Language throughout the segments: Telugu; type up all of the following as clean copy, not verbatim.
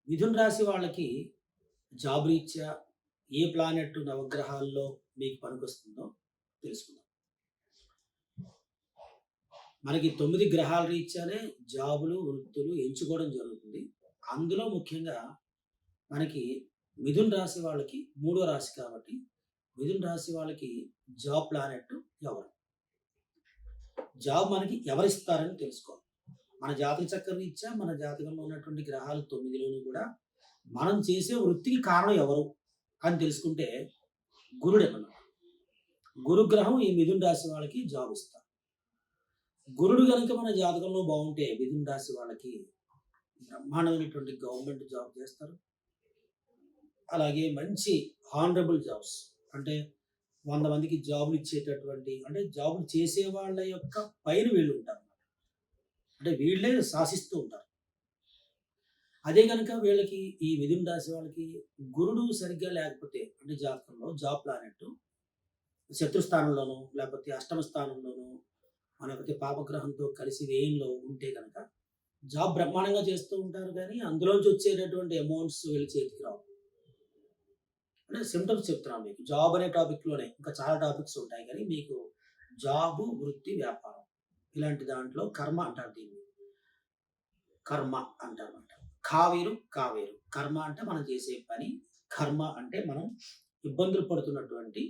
మిథున రాశి వాళ్ళకి జాబ్ రీత్యా ఏ ప్లానెట్ నవగ్రహాల్లో మీకు పనికొస్తుందో తెలుసుకుందాం. మనకి 9 గ్రహాల రీత్యానే జాబులు, వృత్తులు ఎంచుకోవడం జరుగుతుంది. అందులో ముఖ్యంగా మనకి మిథున రాశి వాళ్ళకి మూడో రాశి కాబట్టి, మిథున రాశి వాళ్ళకి జాబ్ ప్లానెట్ ఎవరు? జాబ్ మనకి ఎవరిస్తారని తెలుసుకోవాలి. మన జాతక చక్రం రీత్యా మన జాతకంలో ఉన్నటువంటి గ్రహాలు 9లోనూ కూడా మనం చేసే వృత్తికి కారణం ఎవరు అని తెలుసుకుంటే గురుడేమన్నా. గురుగ్రహం ఈ మిథున రాశి వాళ్ళకి జాబ్ ఇస్తారు. గురుడు గనుక మన జాతకంలో బాగుంటే మిథున రాశి వాళ్ళకి బ్రహ్మాండమైనటువంటి గవర్నమెంట్ జాబ్ చేస్తారు. అలాగే మంచి హానరబుల్ జాబ్స్, అంటే 100 మందికి జాబులు ఇచ్చేటటువంటి, అంటే జాబులు చేసే వాళ్ళ యొక్క పైన వీళ్ళు ఉంటారు. అంటే వీళ్ళే శాసిస్తూ ఉంటారు. అదే కనుక వీళ్ళకి ఈ మిథున రాశి వాళ్ళకి గురుడు సరిగ్గా లేకపోతే, అంటే జాతకంలో జాబ్ ప్లానెట్ శత్రుస్థానంలోనో లేకపోతే అష్టమ స్థానంలోనో లేకపోతే పాపగ్రహంతో కలిసి వ్యయంలో ఉంటే కనుక జాబ్ బ్రహ్మాండంగా చేస్తూ ఉంటారు, కానీ అందులోంచి వచ్చేటటువంటి అమౌంట్స్ వీళ్ళ చేతికి రావు. అంటే సిమ్టమ్స్ చెప్తున్నాను మీకు. జాబ్ అనే టాపిక్లోనే ఇంకా చాలా టాపిక్స్ ఉంటాయి, కానీ మీకు జాబు, వృత్తి, వ్యాపారం ఇలాంటి దాంట్లో కర్మ అంటారు దీన్ని. కర్మ అంటారు అంట. కావేరు కావేరు. కర్మ అంటే మనం చేసే పని, కర్మ అంటే మనం ఇబ్బందులు పడుతున్నటువంటి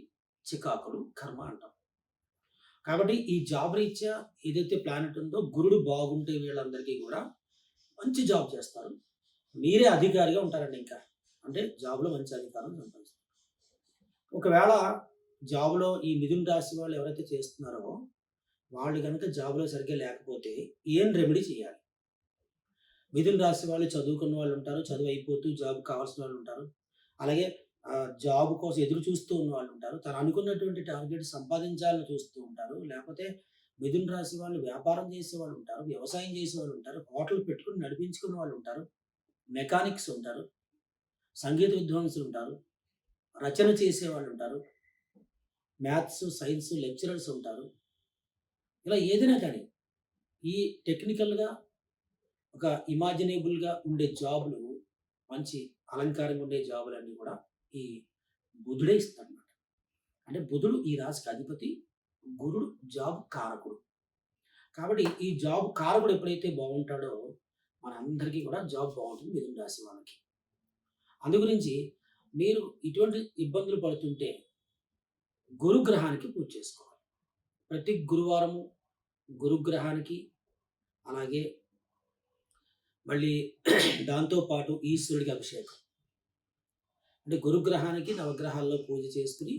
చికాకులు కర్మ అంటాం. కాబట్టి ఈ జాబ్ రీత్యా ఏదైతే ప్లానెట్ ఉందో గురుడు బాగుంటే వీళ్ళందరికీ కూడా మంచి జాబ్ చేస్తారు. మీరే అధికారిగా ఉంటారండి. ఇంకా అంటే జాబ్లో మంచి అధికారం సంపాదిస్తారు. ఒకవేళ జాబ్లో ఈ మిథున రాశి వాళ్ళు ఎవరైతే చేస్తున్నారో వాళ్ళు కనుక జాబ్లో సరిగ్గా లేకపోతే ఏం రెమెడీ చేయాలి? మిథున రాశి వాళ్ళు చదువుకున్న వాళ్ళు ఉంటారు, చదువు అయిపోతూ జాబ్ కావాల్సిన వాళ్ళు ఉంటారు. అలాగే జాబ్ కోసం ఎదురు చూస్తూ ఉన్న వాళ్ళు ఉంటారు. తను అనుకున్నటువంటి టార్గెట్ సంపాదించాలని చూస్తూ ఉంటారు. లేకపోతే మిథున రాశి వాళ్ళు వ్యాపారం చేసేవాళ్ళు ఉంటారు, వ్యవసాయం చేసేవాళ్ళు ఉంటారు, హోటల్ పెట్టుకుని నడిపించుకున్న వాళ్ళు ఉంటారు, మెకానిక్స్ ఉంటారు, సంగీత విద్వాంసులు ఉంటారు, రచన చేసేవాళ్ళు ఉంటారు, మ్యాథ్స్, సైన్స్ లెక్చరర్స్ ఉంటారు. ఇలా ఏదైనా కానీ ఈ టెక్నికల్‌గా ఒక ఇమాజినేబుల్‌గా ఉండే జాబ్‌లు, మంచి అలంకారంగా ఉండే జాబులన్నీ కూడా ఈ బుధుడే ఇస్తాడనమాట. అంటే బుధుడు ఈ రాశికి అధిపతి, గురుడు జాబ్ కారకుడు. కాబట్టి ఈ జాబ్ కారకుడు ఎప్పుడైతే బాగుంటాడో మనందరికీ కూడా జాబ్ బాగుంటుంది మిథున రాశి వాళ్ళకి. అందుగురించి మీరు ఇటువంటి ఇబ్బందులు పడుతుంటే గురుగ్రహానికి పూజ చేసుకోవాలి. ప్రతి గురువారము గురుగ్రహానికి, అలాగే మళ్ళీ దాంతో పాటు ఈశ్వరుడికి అభిషేకం. అంటే గురుగ్రహానికి నవగ్రహాల్లో పూజ చేసుకుని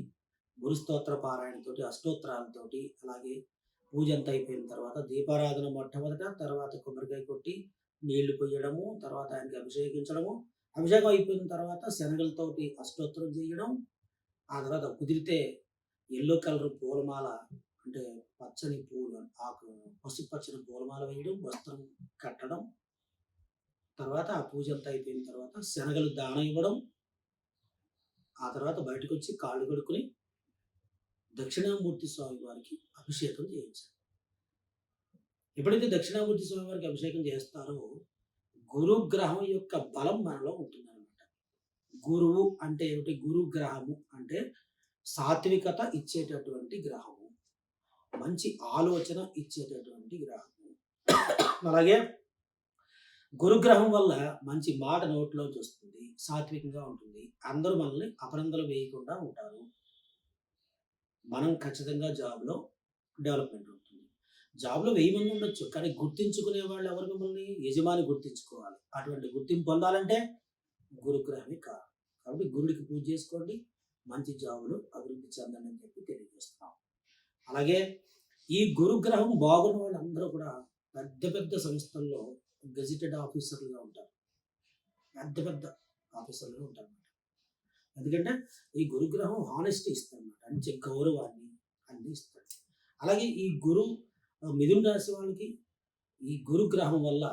గురుస్తోత్ర పారాయణతోటి, అష్టోత్తరాలతోటి, అలాగే పూజ అంతా అయిపోయిన తర్వాత దీపారాధన మొట్టమొదట, తర్వాత కొబ్బరికాయ కొట్టి నీళ్లు పొయ్యడము, తర్వాత ఆయనకి అభిషేకించడము, అభిషేకం అయిపోయిన తర్వాత శనగలతోటి అష్టోత్తరం చేయడం, ఆ తర్వాత కుదిరితే ఎల్లో కలర్ పూలమాల, అంటే పచ్చని పూలు ఆకు, పసుపు పచ్చని పూలమాల వేయడం, వస్త్రం కట్టడం, తర్వాత ఆ పూజ అంతా అయిపోయిన తర్వాత శనగలు దానం ఇవ్వడం, ఆ తర్వాత బయటకు వచ్చి కాళ్ళు కడుక్కుని దక్షిణామూర్తి స్వామి వారికి అభిషేకం చేయించాలి. ఎప్పుడైతే దక్షిణామూర్తి స్వామి వారికి అభిషేకం చేస్తారో గురుగ్రహం యొక్క బలం మనలో ఉంటుందన్నమాట. గురువు అంటే ఏమిటి? గురుగ్రహము అంటే సాత్వికత ఇచ్చేటటువంటి గ్రహము, మంచి ఆలోచన ఇచ్చేటటువంటి గ్రహము. అలాగే గురుగ్రహం వల్ల మంచి మాట నోట్లోంచి వస్తుంది, సాత్వికంగా ఉంటుంది, అందరూ మనల్ని అపనందలు వేయకుండా ఉంటారు. మనం ఖచ్చితంగా జాబ్లో డెవలప్మెంట్ ఉంటుంది. జాబ్లో 1000 మంది ఉండొచ్చు, కానీ గుర్తించుకునే వాళ్ళు ఎవరు? మిమ్మల్ని యజమాని గుర్తించుకోవాలి. అటువంటి గుర్తింపు పొందాలంటే గురుగ్రహమే కారణం. కాబట్టి గురుడికి పూజ చేసుకోండి, మంచి జాబులు అభివృద్ధి చెందండి అని చెప్పి తెలియజేస్తున్నాం. అలాగే ఈ గురుగ్రహం బాగున్న వాళ్ళందరూ కూడా పెద్ద పెద్ద సంస్థల్లో గెజిటెడ్ ఆఫీసర్లుగా ఉంటారు. పెద్ద పెద్ద ఆఫీసర్లుగా ఉంటారు. ఎందుకంటే ఈ గురుగ్రహం హానెస్టీ ఇస్తారన్నమాట, మంచి గౌరవాన్ని అన్ని ఇస్తాడు. అలాగే ఈ మిథున రాశి వాళ్ళకి ఈ గురుగ్రహం వల్ల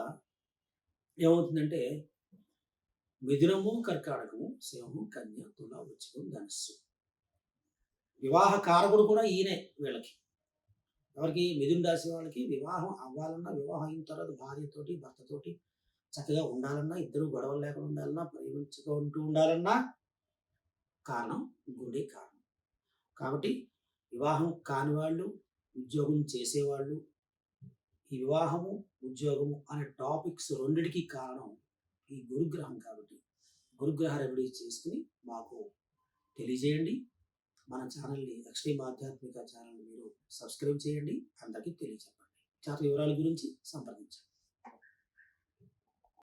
ఏమవుతుందంటే మిథునము, కర్కాటకము, సింహము, కన్య, తుల, వృశ్చికం, ధనుస్సు. వివాహ కారకుడు కూడా ఈయనే వీళ్ళకి. ఎవరికి? మిథున రాశి వాళ్ళకి వివాహం అవ్వాలన్నా, వివాహం అయిన తర్వాత భార్యతోటి, భర్తతోటి చక్కగా ఉండాలన్నా, ఇద్దరు గొడవలు లేకుండా ఉండాలన్నా, ప్రేమించుకుంటూ ఉండాలన్నా కారణం గుడే కారణం. కాబట్టి వివాహం కాని వాళ్ళు, ఉద్యోగం చేసేవాళ్ళు, ఈ వివాహము, ఉద్యోగము అనే టాపిక్స్ రెండిటికి కారణం ఈ గురుగ్రహం కాబట్టి, గురుగ్రహ రెమెడీస్ చేసుకొని మాకు తెలియజేయండి. మన ఛానల్‌ని ఎక్స్‌ట్రీమ్ ఆధ్యాత్మిక ఛానల్‌ని మీరు సబ్స్క్రైబ్ చేయండి. అందరికీ తెలియచెప్పండి. జాతక వివరాల గురించి సంప్రదించండి.